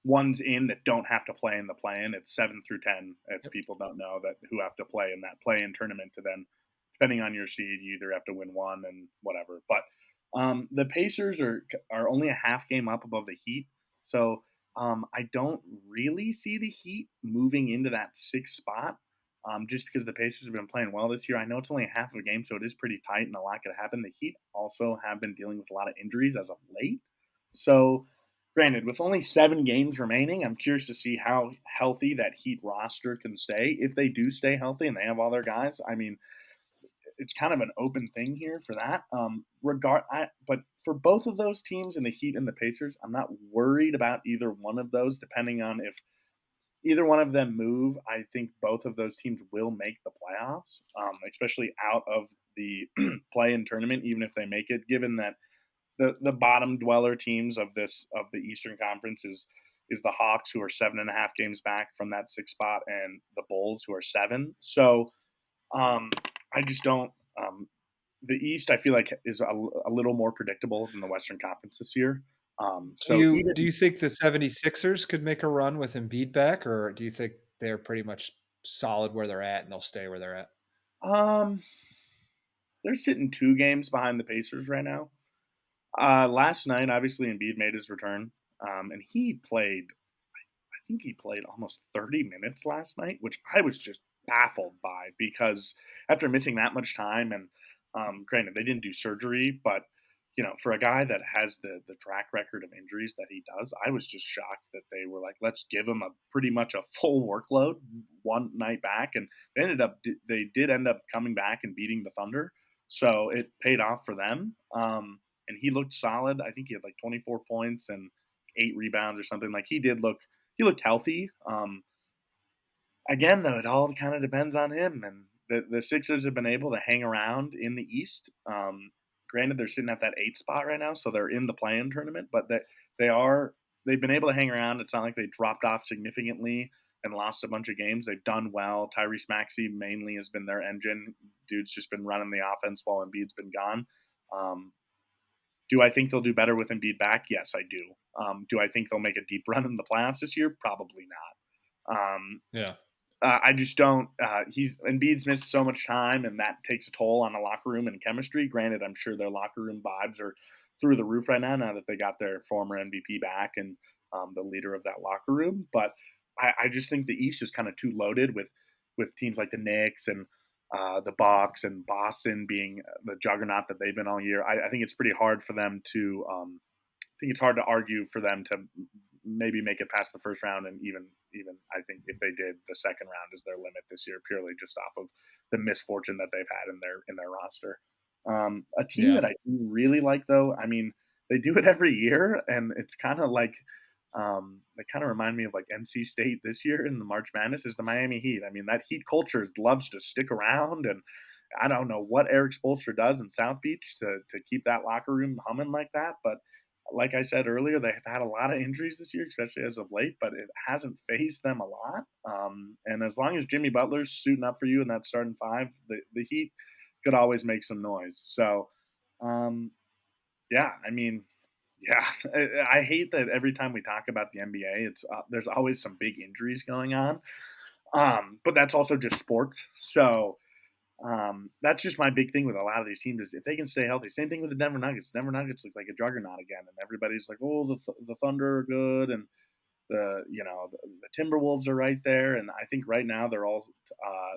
ones in that don't have to play in the play-in. It's 7 through 10. If Yep. people don't know that, who have to play in that play-in tournament, to then, depending on your seed, you either have to win one and whatever. But the Pacers are only a half game up above the Heat, so I don't really see the Heat moving into that sixth spot. Just because the Pacers have been playing well this year, I know it's only a half of a game, so it is pretty tight and a lot could happen. The Heat also have been dealing with a lot of injuries as of late, so granted, with only 7 games remaining, I'm curious to see how healthy that Heat roster can stay. If they do stay healthy and they have all their guys, I mean, it's kind of an open thing here for that. But for both of those teams, in the Heat and the Pacers, I'm not worried about either one of those. Depending on if either one of them move, I think both of those teams will make the playoffs, especially out of the play-in tournament, even if they make it. Given that the bottom dweller teams of the Eastern Conference is the Hawks, who are 7.5 games back from that sixth spot, and the Bulls, who are 7. So um, I just don't. The East, I feel like, is a little more predictable than the Western Conference this year. Do So you even do you think the 76ers could make a run with Embiid back, or do you think they're pretty much solid where they're at and they'll stay where they're at? um, they're sitting 2 games behind the Pacers right now. Last night, obviously, Embiid made his return, and he played. I think he played almost 30 minutes last night, which I was just baffled by because after missing that much time, and granted they didn't do surgery, but for a guy that has the track record of injuries that he does, I was just shocked that they were like, let's give him a pretty much a full workload one night back, and they did end up coming back and beating the Thunder, so it paid off for them. And he looked solid. I think he had like 24 points and 8 rebounds or something. Like he looked healthy. Again, though, it all kind of depends on him. And the Sixers have been able to hang around in the East. Granted, they're sitting at that 8 spot right now, so they're in the play-in tournament. But they are they've been able to hang around. It's not like they dropped off significantly and lost a bunch of games. They've done well. Tyrese Maxey mainly has been their engine. Dude's just been running the offense while Embiid's been gone. Um, do I think they'll do better with Embiid back? Yes, I do. Do I think they'll make a deep run in the playoffs this year? Probably not. Yeah. I just don't. He's Embiid's missed so much time, and that takes a toll on the locker room and chemistry. Granted, I'm sure their locker room vibes are through the roof right now. Now that they got their former MVP back and the leader of that locker room, but I just think the East is kind of too loaded with teams like the Knicks and the Bucks and Boston being the juggernaut that they've been all year. I think it's pretty hard for them to. I think it's hard to argue for them to maybe make it past the first round, and even I think if they did, the second round is their limit this year, purely just off of the misfortune that they've had in their roster. A team Yeah. that I do really like, though, I mean, they do it every year, and it's kind of like they kind of remind me of like NC State this year in the March Madness is the Miami Heat. I mean, that Heat culture loves to stick around, and I don't know what Eric Spoelstra does in South Beach to keep that locker room humming like that, but like I said earlier, they have had a lot of injuries this year, especially as of late, but it hasn't phased them a lot. And as long as Jimmy Butler's suiting up for you in that starting five, the Heat could always make some noise. So, um, yeah, I mean, yeah, I hate that every time we talk about the NBA, it's there's always some big injuries going on. But that's also just sports. So that's just my big thing with a lot of these teams is if they can stay healthy. Same thing with the Denver Nuggets. Denver Nuggets look like a juggernaut again, and everybody's like, "Oh, the Thunder are good," and the Timberwolves are right there. And I think right now they're all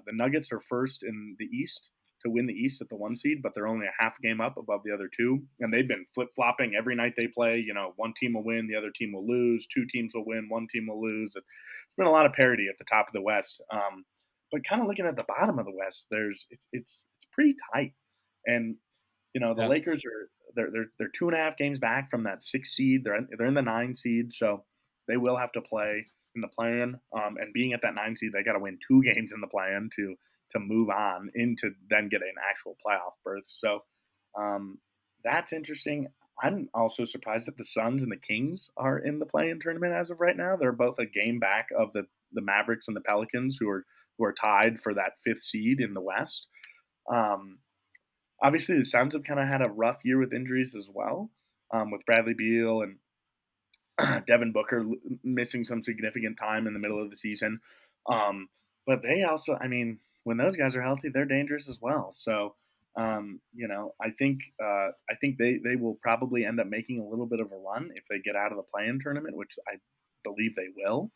the Nuggets are first in the East to win the East at the 1 seed, but they're only a half game up above the other two, and they've been flip flopping every night they play. One team will win, the other team will lose. Two teams will win, one team will lose. It's been a lot of parity at the top of the West. But kind of looking at the bottom of the West, it's pretty tight, and the Yeah. Lakers are they're 2.5 games back from that 6 seed. They're in the 9 seed, so they will have to play in the play-in. And being at that 9 seed, they got to win 2 games in the play-in to move on into then get an actual playoff berth. So that's interesting. I'm also surprised that the Suns and the Kings are in the play-in tournament as of right now. They're both a game back of the Mavericks and the Pelicans, who are tied for that 5th seed in the West. Um, Obviously, the Suns have kind of had a rough year with injuries as well, with Bradley Beal and Devin Booker missing some significant time in the middle of the season. Um, but they also, I mean, when those guys are healthy, they're dangerous as well. So, I think they will probably end up making a little bit of a run if they get out of the play-in tournament, which I believe they will.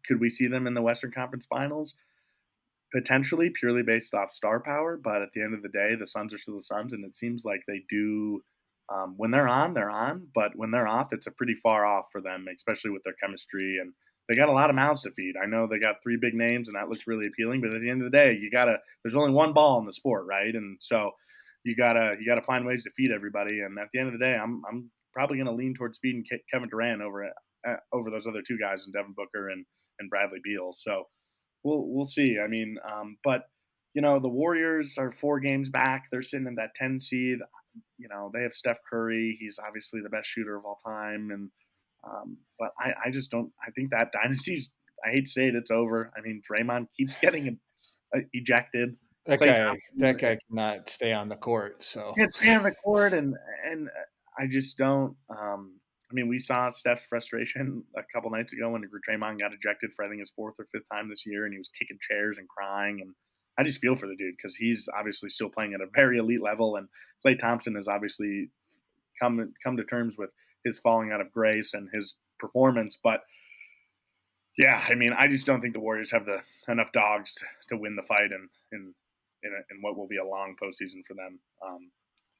Could we see them in the Western Conference Finals? Potentially, purely based off star power, but at the end of the day, the Suns are still the Suns, and it seems like they do. When they're on, they're on, but when they're off, it's a pretty far off for them, especially with their chemistry. And they got a lot of mouths to feed. I know they got 3 big names, and that looks really appealing. But at the end of the day, you gotta. There's only one ball in the sport, right? And so you gotta find ways to feed everybody. And at the end of the day, I'm probably gonna lean towards feeding Kevin Durant over those other two guys, and Devin Booker and Bradley Beal. So we'll see. I mean, but the Warriors are 4 games back. They're sitting in that 10 seed. They have Steph Curry. He's obviously the best shooter of all time, and but I just don't. I think that dynasty's. I hate to say it, it's over. I mean, Draymond keeps getting ejected. That Clay guy Thompson that guy cannot stay on the court. So can't stay on the court, and I just don't. I mean, we saw Steph's frustration a couple nights ago when Draymond got ejected for I think his 4th or 5th time this year, and he was kicking chairs and crying. And I just feel for the dude because he's obviously still playing at a very elite level, and Clay Thompson is obviously come to terms with his falling out of grace and his performance. But yeah, I mean, I just don't think the Warriors have the enough dogs to win the fight in what will be a long postseason for them.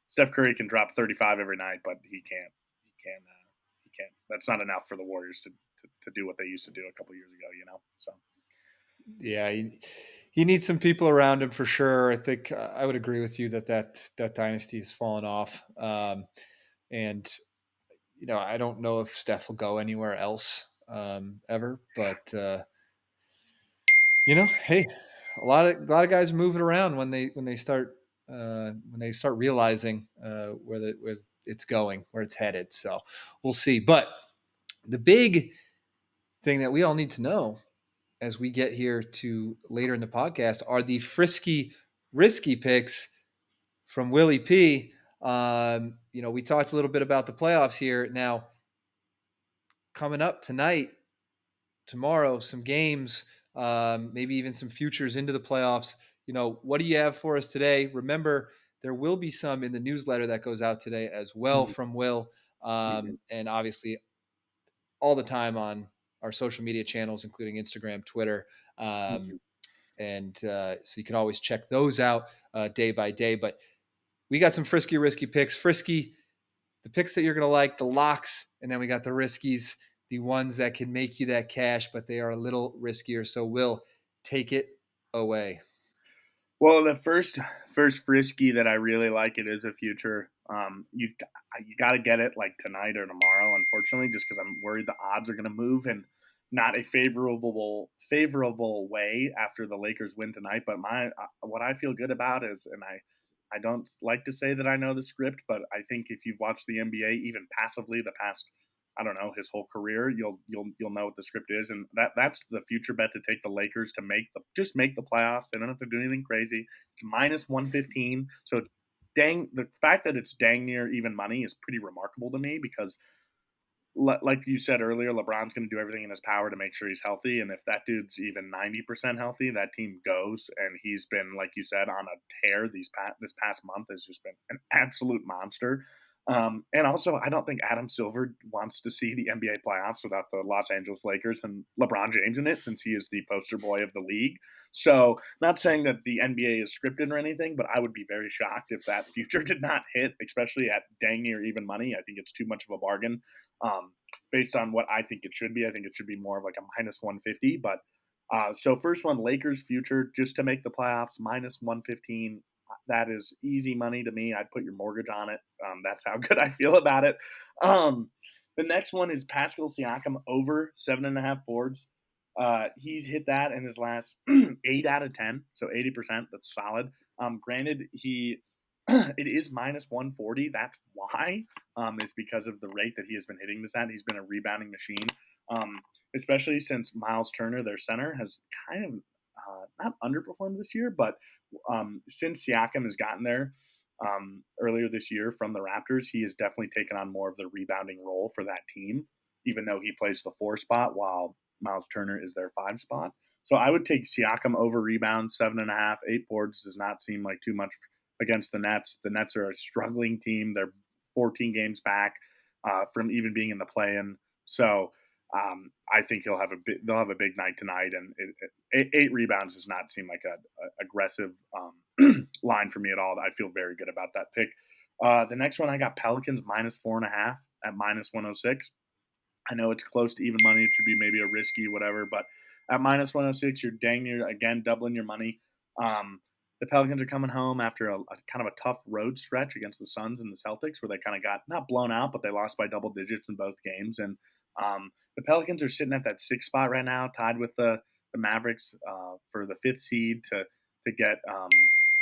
Steph Curry can drop 35 every night, but he can't. He can't. He can't. That's not enough for the Warriors to do what they used to do a couple years ago. So Yeah, he needs some people around him for sure. I think I would agree with you that dynasty has fallen off. And I don't know if Steph will go anywhere else ever, but hey, a lot of guys move it around when they start realizing where it's going, where it's headed. So we'll see. But the big thing that we all need to know as we get here to later in the podcast are the Frisky Risky picks from Willie P. We talked a little bit about the playoffs here. Now, coming up tonight, tomorrow, some games, maybe even some futures into the playoffs. What do you have for us today? Remember, there will be some in the newsletter that goes out today as well mhm, from Will. mhm, And obviously, all the time on our social media channels, including Instagram, Twitter. mhm. And so you can always check those out day by day. But we got some Frisky Risky picks. Frisky, the picks that you're going to like, the locks, and then we got the riskies, the ones that can make you that cash, but they are a little riskier. So we'll take it away. Well, the first frisky that I really like, it is a future. You got to get it like tonight or tomorrow, unfortunately, just because I'm worried the odds are going to move and not a favorable way after the Lakers win tonight. But my what I feel good about is, and I don't like to say that I know the script, but I think if you've watched the NBA even passively the past, I don't know, his whole career, you'll know what the script is, and that's the future bet to take the Lakers to make the playoffs. They don't have to do anything crazy. It's minus 115, so it's the fact that it's dang near even money is pretty remarkable to me because like you said earlier, LeBron's going to do everything in his power to make sure he's healthy. And if that dude's even 90% healthy, that team goes. And he's been, like you said, on a tear this past month has just been an absolute monster. And also, I don't think Adam Silver wants to see the NBA playoffs without the Los Angeles Lakers and LeBron James in it, since he is the poster boy of the league. So, not saying that the NBA is scripted or anything, but I would be very shocked if that future did not hit, especially at dang near even money. I think it's too much of a bargain um, based on what I think it should be. I think it should be more of like a minus 150. But so first one, Lakers future just to make the playoffs, minus 115. That is easy money to me. I'd put your mortgage on it. That's how good I feel about it. Um, the next one is Pascal Siakam over 7.5 boards. He's hit that in his last 8 out of 10, so 80%. That's solid. Granted, it is minus 140. That's why is because of the rate that he has been hitting this at. He's been a rebounding machine, especially since Miles Turner, their center, has kind of not underperformed this year, but since Siakam has gotten there earlier this year from the Raptors, he has definitely taken on more of the rebounding role for that team, even though he plays the 4 spot while Miles Turner is their 5 spot. So I would take Siakam over rebounds, 7.5, 8 boards does not seem like too much against the Nets. The Nets are a struggling team. They're 14 games back from even being in the play-in. So I think they'll have a big night tonight, and 8 rebounds does not seem like a aggressive line for me at all. I feel very good about that pick. The next one I got Pelicans minus 4.5 at minus 106. I know it's close to even money. It should be maybe a risky whatever, but at minus 106, you're dang near again doubling your money. The Pelicans are coming home after a kind of a tough road stretch against the Suns and the Celtics, where they kind of got not blown out, but they lost by double digits in both games. And the Pelicans are sitting at that 6 spot right now, tied with the Mavericks for the 5th seed to get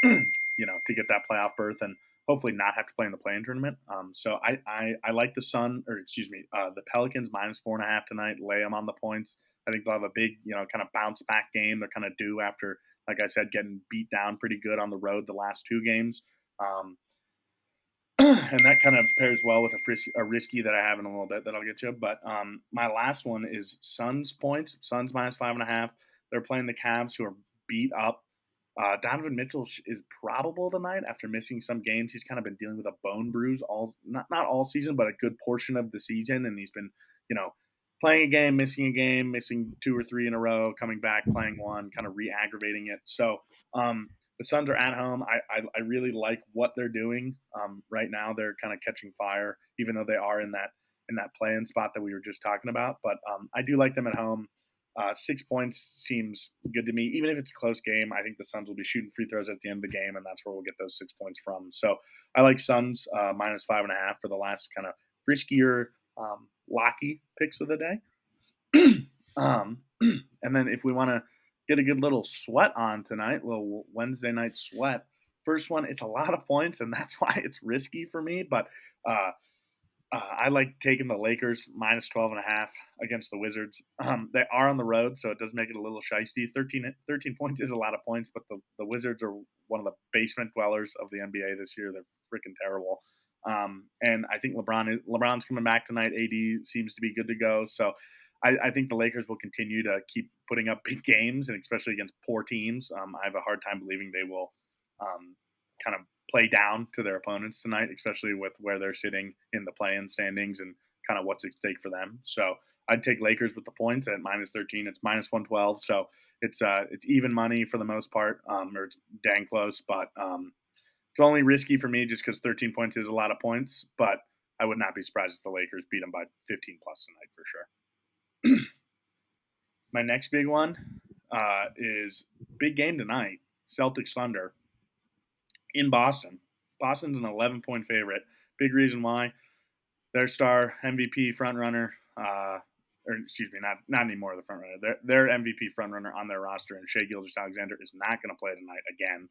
to get that playoff berth and hopefully not have to play in the play-in tournament. So I like the Pelicans minus 4.5 tonight. Lay them on the points. I think they'll have a big, kind of bounce back game. They're kind of due after, like I said, getting beat down pretty good on the road the last 2 games. And that kind of pairs well with a risky that I have in a little bit that I'll get you. But my last one is Suns points. Suns minus 5.5. They're playing the Cavs, who are beat up. Donovan Mitchell is probable tonight after missing some games. He's kind of been dealing with a bone bruise not all season, but a good portion of the season, and he's been you know playing a game, missing two or three in a row, coming back, playing one, kind of re-aggravating it. So the Suns are at home. I really like what they're doing right now. They're kind of catching fire, even though they are in that play-in spot that we were just talking about. But I do like them at home. 6 points seems good to me. Even if it's a close game, I think the Suns will be shooting free throws at the end of the game, and that's where we'll get those 6 points from. So I like Suns minus 5.5 for the last kind of friskier, locky picks of the day. And then if we want to get a good little sweat on tonight, well, Wednesday night sweat. First one, it's a lot of points, and that's why it's risky for me. But uh, I like taking the Lakers minus 12.5 against the Wizards. They are on the road, so it does make it a little shisty. 13 points is a lot of points, but the Wizards are one of the basement dwellers of the NBA this year. They're freaking terrible. And I think LeBron's coming back tonight. AD seems to be good to go. So I think the Lakers will continue to keep putting up big games, and especially against poor teams. I have a hard time believing they will kind of play down to their opponents tonight, especially with where they're sitting in the play-in standings and kind of what's at stake for them. So I'd take Lakers with the points at minus 13. It's minus 112, so it's even money for the most part, or it's dang close. But it's only risky for me just because 13 points is a lot of points. But I would not be surprised if the Lakers beat them by 15 plus tonight for sure. My next big one is big game tonight. Celtics Thunder in Boston. Boston's an 11-point favorite. Big reason why their star MVP frontrunner, or excuse me, not anymore the frontrunner. Their MVP frontrunner on their roster, and Shai Gilgeous-Alexander is not going to play tonight again.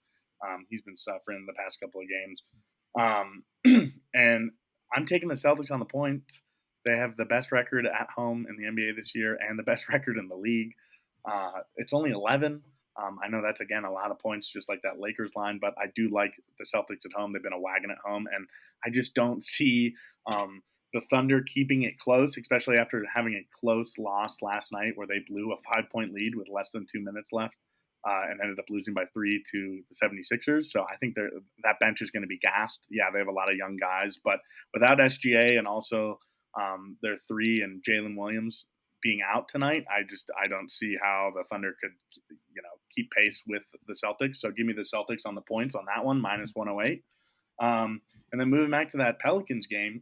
He's been suffering the past couple of games, and I'm taking the Celtics on the point. They have the best record at home in the NBA this year, and the best record in the league. It's only 11. I know that's again a lot of points, just like that Lakers line, but I do like the Celtics at home. They've been a wagon at home, and I just don't see the Thunder keeping it close, especially after having a close loss last night where they blew a 5-point lead with less than 2 minutes left and ended up losing by 3 to the 76ers. So I think that bench is going to be gassed. Yeah, they have a lot of young guys, but without SGA and also their three and Jalen Williams being out tonight, I don't see how the Thunder could keep pace with the Celtics. So give me the Celtics on the points on that one minus 108. And then moving back to that Pelicans game,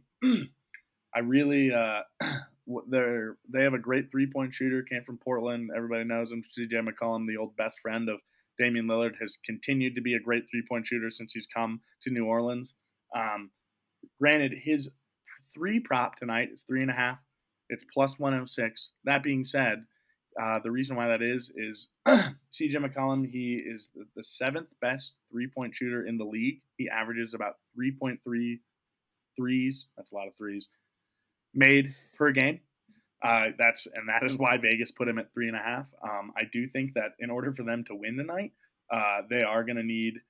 I really they have a great 3-point shooter, came from Portland. Everybody knows him. CJ McCollum, the old best friend of Damian Lillard, has continued to be a great 3-point shooter since he's come to New Orleans. Granted, his 3 prop tonight is 3.5. It's plus 106. That being said, the reason why that is CJ McCollum, he is the 7th best 3-point shooter in the league. He averages about 3.3 threes. That's a lot of threes made per game. That is why Vegas put him at 3.5. I do think that in order for them to win tonight, they are going to need.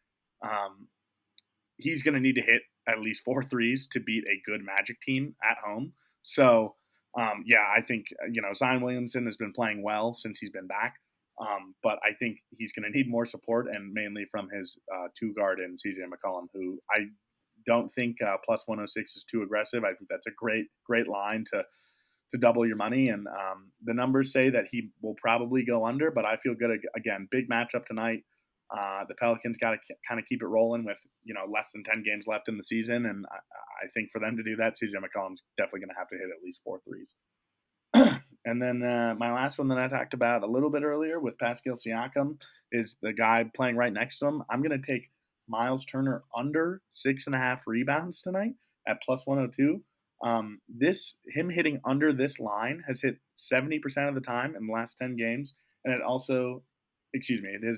He's going to need to hit at least 4 threes to beat a good Magic team at home. So, I think Zion Williamson has been playing well since he's been back, but I think he's going to need more support, and mainly from his 2 guard in CJ McCollum, who I don't think plus 106 is too aggressive. I think that's a great line to double your money, and the numbers say that he will probably go under, but I feel good. Again, big matchup tonight. The Pelicans got to kind of keep it rolling with less than 10 games left in the season, and I think for them to do that, CJ McCollum's definitely going to have to hit at least 4 threes. And then my last one that I talked about a little bit earlier with Pascal Siakam is the guy playing right next to him. I'm going to take Miles Turner under 6.5 rebounds tonight at plus 102. Him hitting under this line has hit 70% of the time in the last 10 games, and it has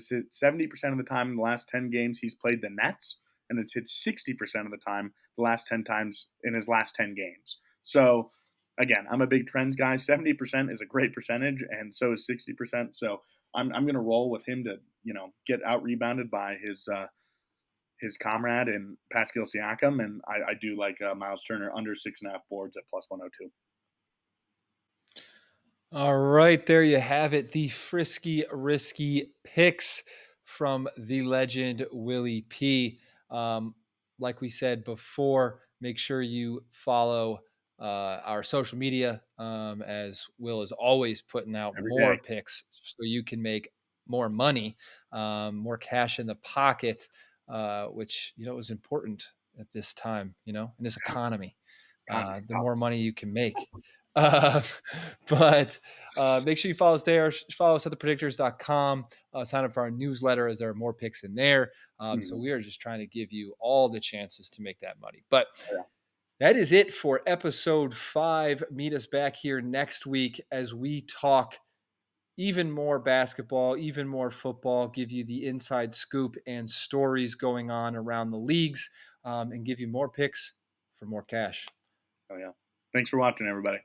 hit 70% of the time in the last 10 games he's played the Nets, and it's hit 60% of the time the last 10 times in his last 10 games. So again, I'm a big trends guy. 70% is a great percentage, and so is 60%. So I'm going to roll with him to get out rebounded by his comrade in Pascal Siakam, and I do like Miles Turner under 6.5 boards at plus 102. All right, there you have it. The Frisky Risky picks from the legend Willie P. Um, like we said before, make sure you follow our social media, as Will is always putting out every day. more picks so you can make more money, more cash in the pocket, which is important at this time, in this economy. God, it's The tough. more money you can make. Uh, but make sure you follow us there. Follow us at thepredictors.com. Sign up for our newsletter as there are more picks in there. So Mhm. we are just trying to give you all the chances to make that money. But Yeah. that is it for episode 5. Meet us back here next week as we talk even more basketball, even more football, give you the inside scoop and stories going on around the leagues, and give you more picks for more cash. Oh, yeah. Thanks for watching, everybody.